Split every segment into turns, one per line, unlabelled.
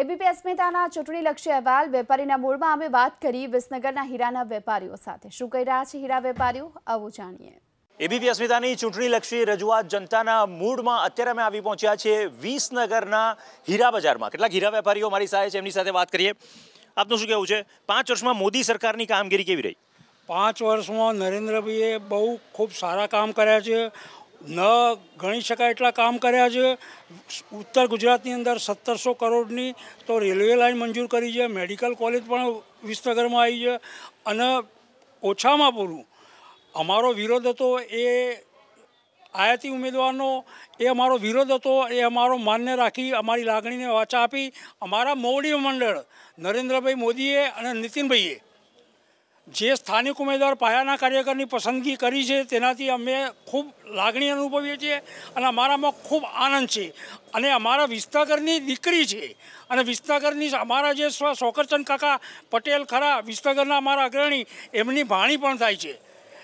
ABP અસ્મિતાના ચૂંટણીલક્ષી અહેવાલ વેપારીના મૂળમાં અમે વાત કરી વિસનગરના હીરાના વેપારીઓ સાથે। શું કહી રહ્યા છે હીરા વેપારીઓ, આવો જાણીએ।
એબીપી અસ્મિતાની ચૂંટણીલક્ષી રજૂઆત જનતાના મૂડમાં અત્યારે અમે આવી પહોંચ્યા છીએ વિસનગરના હીરા બજારમાં। કેટલાક હીરા વેપારીઓ મારી સાથે છે, એમની સાથે વાત કરીએ। આપનું શું કહેવું છે, 5 વર્ષમાં મોદી સરકારની કામગીરી કેવી રહી?
5 વર્ષમાં નરેન્દ્રભાઈએ બહુ ખૂબ સારા કામ કર્યા છે, ન ગણી શકાય એટલા કામ કર્યા છે। ઉત્તર ગુજરાતની અંદર 1700 કરોડની તો રેલવે લાઇન મંજૂર કરી છે, મેડિકલ કોલેજ પણ વિસનગરમાં આવી છે। અને ઓછામાં પૂરું અમારો વિરોધ હતો એ આયાતી ઉમેદવારનો, એ અમારો વિરોધ હતો, એ અમારો માન્ય રાખી અમારી લાગણીને વાચા આપી અમારા મોવડી મંડળ નરેન્દ્રભાઈ મોદીએ અને નીતિનભાઈએ જે સ્થાનિક ઉમેદવાર પાયાના કાર્યકરની પસંદગી કરી છે તેનાથી અમે ખૂબ લાગણી અનુભવીએ છીએ અને અમારામાં ખૂબ આનંદ છે। અને અમારા વિસનગરની દીકરી છે અને વિસનગરની અમારા જે શોકરચંદ કાકા પટેલ ખરા, વિસનગરના અમારા અગ્રણી, એમની ભાણી પણ થાય છે।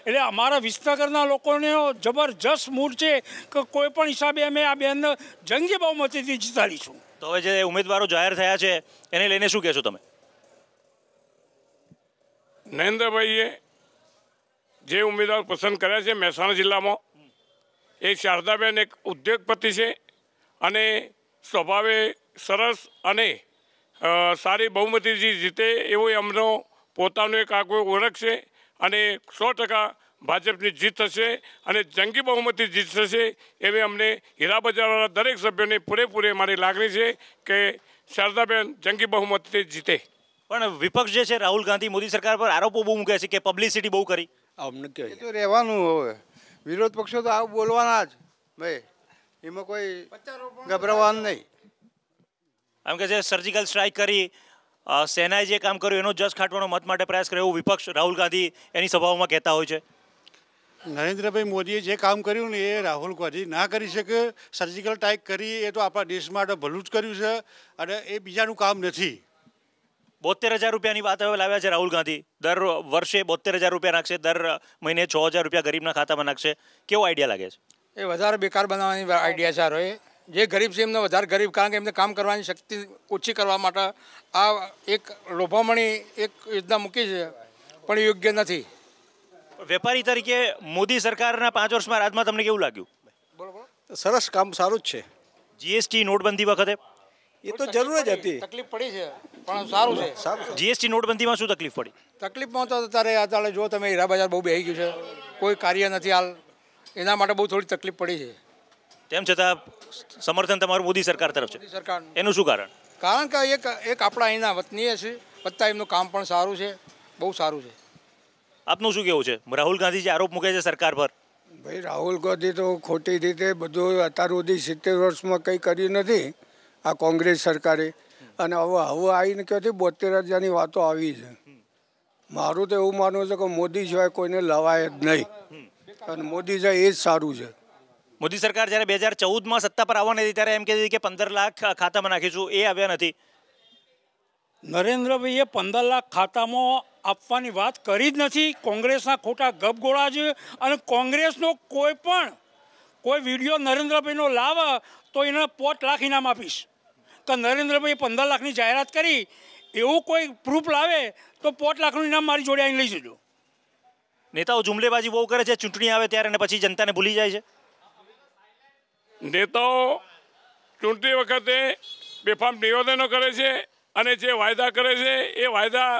એટલે અમારા વિસનગરના લોકોને જબરજસ્ત મૂડ છે કે કોઈ પણ હિસાબે અમે આ બેનને જંગી બહુમતીથી જીતાડીશું।
તો હવે જે ઉમેદવારો જાહેર થયા છે એને લઈને શું કહેશો તમે?
નરેન્દ્રભાઈએ જે ઉમેદવાર પસંદ કર્યા છે મહેસાણા જિલ્લામાં, એ શારદાબેન એક ઉદ્યોગપતિ છે અને સ્વભાવે સરસ અને સારી બહુમતીથી જીતે એવો એમનો પોતાનો એક આગવો ઓળખ છે અને 100% ભાજપની જીત થશે અને જંગી બહુમતી જીત થશે એવી અમને હીરા બજારવાળા દરેક સભ્યોને પૂરેપૂરી મારી લાગણી છે કે શારદાબેન જંગી બહુમતીથી જીતે।
પણ વિપક્ષ જે છે રાહુલ ગાંધી મોદી સરકાર પર આરોપો બહુ મૂકે છે કે પબ્લિસિટી બહુ કરી।
અમને કહે તો રહેવાનું, હવે વિરોધ પક્ષો તો આવું બોલવાના જ ભાઈ, એમાં કોઈ ગભરાવાનું નહીં।
એમ કે જે સર્જિકલ સ્ટ્રાઇક કરી સેનાએ જે કામ કર્યું એનો જસ ખાટવાનો મત માટે પ્રયાસ કર્યો એવું વિપક્ષ રાહુલ ગાંધી એની સભાઓમાં કહેતા હોય છે।
નરેન્દ્રભાઈ મોદીએ જે કામ કર્યું ને એ રાહુલ ગાંધી ના કરી શકે। સર્જિકલ સ્ટ્રાઇક કરી એ તો આપણા દેશ માટે ભલું જ કર્યું છે અને એ બીજાનું કામ નથી।
72,000 રૂપિયાની વાત હવે લાવ્યા છે રાહુલ ગાંધી। દર વર્ષે 72,000 રૂપિયા નાખશે, દર મહિને 6,000 રૂપિયા ગરીબના ખાતામાં નાખશે। કેવો આઈડિયા લાગે છે?
એ વધારે બેકાર બનાવવાની આઈડિયા સારો એ। જે ગરીબ છે એમને વધારે ગરીબ, કારણ કે એમને કામ કરવાની શક્તિ ઓછી કરવા માટે આ એક લોભામણી એક યોજના મૂકી છે, પણ યોગ્ય નથી।
વેપારી તરીકે મોદી સરકારના 5 વર્ષમાં રાજમાં તમને કેવું લાગ્યું?
સરસ કામ, સારું જ છે।
જીએસટી નોટબંધી વખતે
એ તો જરૂર જ હતી,
તકલીફ પડી છે પણ સારું છે।
જીએસટી નોટબંધીમાં શું તકલીફ પડી?
તકલીફમાં તો અત્યારે જો તમે હીરા બજાર બહુ બેસી ગયું છે, કોઈ કાર્ય નથી હાલ, એના માટે બહુ થોડી તકલીફ પડી છે।
તેમ છતાં સમર્થન તમારું મોદી સરકાર તરફ છે,
સરકાર
એનું શું કારણ?
કારણ કે એક આપણા અહીંના વતનીય છે, બધા એમનું કામ પણ સારું છે, બહુ સારું છે।
આપનું શું કહેવું છે? રાહુલ ગાંધી જે આરોપ મૂકે છે સરકાર પર?
ભાઈ રાહુલ ગાંધી તો ખોટી રીતે બધું અત્યાર સુધી 70 વર્ષમાં કંઈ કર્યું નથી આ કોંગ્રેસ સરકારે, અને હવે આવીને ક્યાંથી 72,000ની વાતો આવી છે। મારું તો એવું માનવું છે કે મોદી સિવાય કોઈને લવાય જ નહીં અને મોદી છે એ જ સારું છે।
મોદી સરકાર જ્યારે 2014માં સત્તા પર આવવાની હતી ત્યારે એમ કહેતી કે 15 લાખ ખાતામાં નાખીશું, એ આવ્યા નથી।
નરેન્દ્રભાઈએ 15 લાખ ખાતામાં આપવાની વાત કરી જ નથી। કોંગ્રેસના ખોટા ગપગોળા છે અને કોંગ્રેસનો કોઈ વિડીયો નરેન્દ્રભાઈનો લાવે તો એને 5 લાખ ઇનામ આપીશ કે નરેન્દ્રભાઈએ 15 લાખની જાહેરાત કરી, એવું કોઈ પ્રૂફ લાવે તો 5 લાખનું ઇનામ મારી જોડે આવીને લઈ જજો।
નેતાઓ જુમલેબાજી બહુ કરે છે ચૂંટણી આવે ત્યારે અને પછી જનતાને ભૂલી જાય છે।
નેતાઓ ચૂંટણી વખતે બેફામ નિવેદનો કરે છે અને જે વાયદા કરે છે એ વાયદા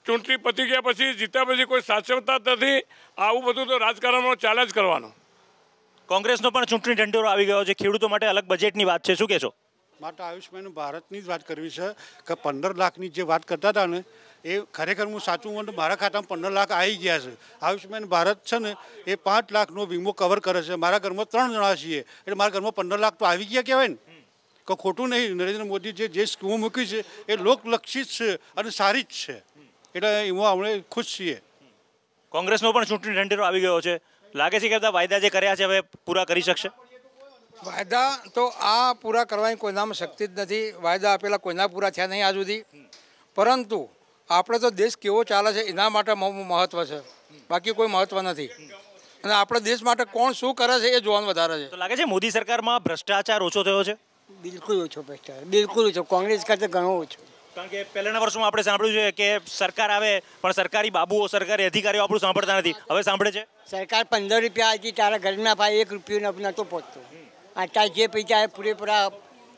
ચૂંટણી પતી ગયા પછી જીત્યા પછી કોઈ સાચવતા નથી। આવું બધું તો રાજકારણમાં ચાલે જ કરવાનું।
કોંગ્રેસનો પણ ચૂંટણી ઢંઢેરો આવી ગયો છે, ખેડૂતો માટે અલગ બજેટની વાત છે, શું કહેશો?
માટે આયુષ્યમાન ભારતની જ વાત કરવી છે કે 15 લાખની જે વાત કરતા હતા ને એ ખરેખર હું સાચું કહું તો મારા ખાતામાં 15 લાખ આવી ગયા છે। આયુષ્યમાન ભારત છે ને એ 5 લાખનો વીમો કવર કરે છે। મારા ઘરમાં 3 જણા છીએ એટલે મારા ઘરમાં 15 લાખ તો આવી ગયા કહેવાય ને, કે ખોટું નહીં। નરેન્દ્ર મોદી જે સ્કીમો મૂકી છે એ લોકલક્ષિત છે અને સારી જ છે, એટલે એમાં આપણે ખુશ છીએ।
કોંગ્રેસનો પણ ચૂંટણી ઢંઢેરો આવી ગયો છે, લાગે છે કે બધા વાયદા જે કર્યા છે હવે પૂરા કરી શકશે?
વાયદા તો આ પૂરા કરવાની કોઈનામાં શક્તિ જ નથી। વાયદા આપેલા કોઈના પૂરા થયા નહીં આજ સુધી, પરંતુ આપણે તો દેશ કેવો ચાલે છે એના માટે મહત્વ છે, બાકી કોઈ મહત્વ નથી। અને આપણા દેશ માટે કોણ શું કરે છે એ જોવાનું વધારે છે।
તો લાગે છે મોદી સરકારમાં ભ્રષ્ટાચાર ઓછો થયો છે?
બિલકુલ ઓછો ભ્રષ્ટાચાર, બિલકુલ ઓછો, કોંગ્રેસ કરતાં ઘણો ઓછો.
કારણ કે પહેલાના વર્ષોમાં આપણે સાંભળ્યું છે કે સરકાર આવે પણ સરકારી બાબુઓ સરકારી અધિકારીઓ આપણું સાંભળતા નથી, હવે સાંભળે છે.
સરકાર 15 રૂપિયા આપી તારા ઘરના ભાઈ 1 રૂપિયો નહોતો પહોંચતો. અત્યારે જે પૈસા એ પૂરેપૂરા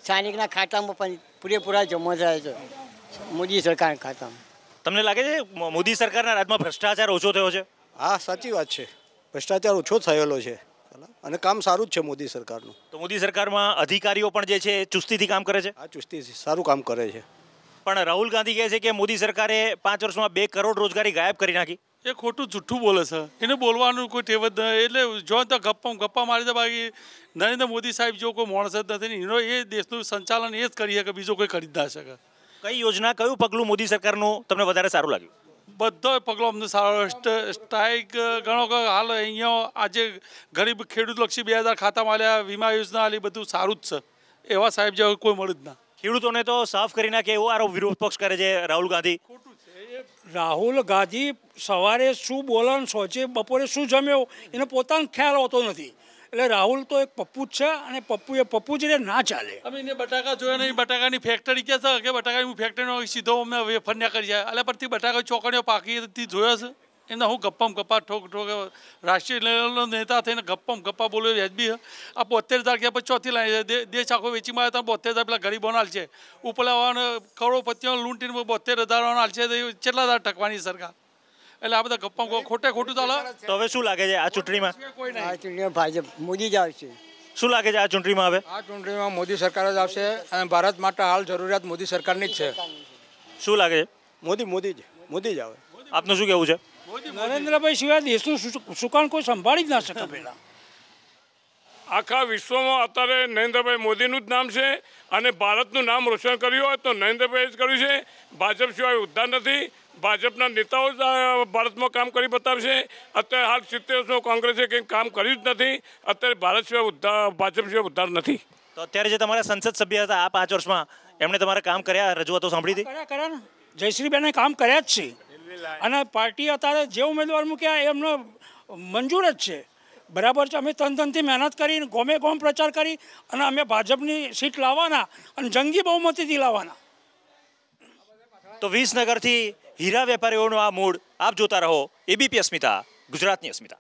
સ્થાનિકના ખાતામાં પણ પૂરેપૂરા જમા થાય છે મોદી સરકારના ખાતામાં.
તમને લાગે છે મોદી સરકારના રાજમાં ભ્રષ્ટાચાર ઓછો થયો છે?
હા, સાચી વાત છે. ભ્રષ્ટાચાર ઓછો થયેલો છે અને કામ સારું જ છે મોદી સરકારનું.
તો મોદી સરકારમાં અધિકારીઓ પણ જે છે એ ચુસ્તીથી કામ કરે છે?
આ ચુસ્તીથી સારું કામ કરે છે.
પણ રાહુલ ગાંધી કહે છે કે મોદી સરકારે 5 વર્ષમાં 2 કરોડ રોજગારી ગાયબ કરી નાખી.
એ ખોટું જુઠ્ઠું બોલે છે, એને બોલવાનું કોઈ ટેવ જ નહીં. એટલે જો તો ગપ્પા મારી દે, બાકી નરેન્દ્ર મોદી સાહેબ જો કોઈ માણસ જ નથી. એનો એ દેશનું સંચાલન એ જ કરી શકે, બીજો કોઈ કરી જ ના શકે.
કઈ યોજના, કયું પગલું મોદી સરકારનું તમને વધારે સારું લાગ્યું?
બધો પગલો અમને સારો. સ્ટ્રાઇક ગણો કે હાલ અહીંયા આજે ગરીબ ખેડૂતલક્ષી 2000 ખાતામાં આલ્યા, વીમા યોજના આલી, બધું સારું જ છે. એવા સાહેબ જેવા કોઈ મળે જ ના.
ખેડૂતોને તો સાફ કરી નાખે એવો આરોપ વિરોધ પક્ષ કરે છે રાહુલ ગાંધી.
રાહુલ ગાંધી સવારે શું બોલે, સોચે, બપોરે શું જમ્યો એને પોતાનો ખ્યાલ હોતો નથી. એટલે રાહુલ તો એક પપ્પુ જ છે અને પપ્પુ જ ના ચાલે.
અમે એને બટાકા જોયા નહીં. બટાકાની ફેક્ટરી કે છે કે બટાકાની ફેક્ટરીનો સીધો અમને વેફર કરી જાય. એટલે પરથી બટાકા ચોકડીઓ પાકી જોયા છે. એને હું ગપ્પા ઠોક રાષ્ટ્રીય લેવલનો નેતા થઈને ગપ્પા બોલ્યો વ્યાજબી. આ 72,000 કે 25 લાય દેશ આખો વેચી મારે તો 72,000 પેલા ગરીબોને હાલ છે. ઉપલા કરોડપતિઓ લૂંટીને 72,000 હાલ છે. કેટલા હજાર ટકવાની સરકાર? એટલે આ બધા ગપ્પા ખોટું ચાલે.
તો હવે શું લાગે છે આ ચૂંટણીમાં?
આ ચૂંટણીમાં ભાજપ મોદી જ આવશે.
શું લાગે છે આ ચૂંટણીમાં? હવે
આ ચૂંટણીમાં મોદી સરકાર જ આવશે અને ભારત માટે હાલ જરૂરિયાત મોદી સરકારની જ છે.
શું લાગે છે?
મોદી જ આવે.
આપનું શું કહેવું છે?
નરેન્દ્રભાઈ સિવાય દેશનું સુકાન કોઈ સંભાળી જ ના શકે. પહેલા
આખા વિશ્વમાં અત્યારે નરેન્દ્રભાઈ મોદીનું જ નામ છે અને ભારતનું નામ રોશન કર્યું હોય તો નરેન્દ્રભાઈ જ કર્યું છે. ભાજપ સિવાય ઉદ્ધાર નથી. ભાજપના નેતાઓ જ ભારતમાં કામ કરી બતાવશે. અત્યારે હાલ 70 વર્ષમાં કોંગ્રેસે કંઈ કામ કર્યું જ નથી. અત્યારે ભારત સિવાય ભાજપ સિવાય ઉદ્ધાર નથી.
તો અત્યારે જે તમારા સંસદ સભ્ય હતા આ 5 વર્ષમાં, એમણે તમારા કામ કર્યા, રજૂઆતો સાંભળી હતી?
કર્યા ને. જયશ્રીબેને કામ કર્યા જ છે અને પાર્ટી અત્યારે જે ઉમેદવાર મૂક્યા એમનો મંજૂર જ છે. બરાબર છે. અમે તનથી મહેનત કરીને ગોમ પ્રચાર કરી અને અમે ભાજપની સીટ લાવવાના અને જંગી બહુમતીથી લાવવાના.
તો વિસનગરથી હીરા વેપારીઓનો આ મૂડ આપ જોતા રહો. એબીપી અસ્મિતા, ગુજરાતની અસ્મિતા.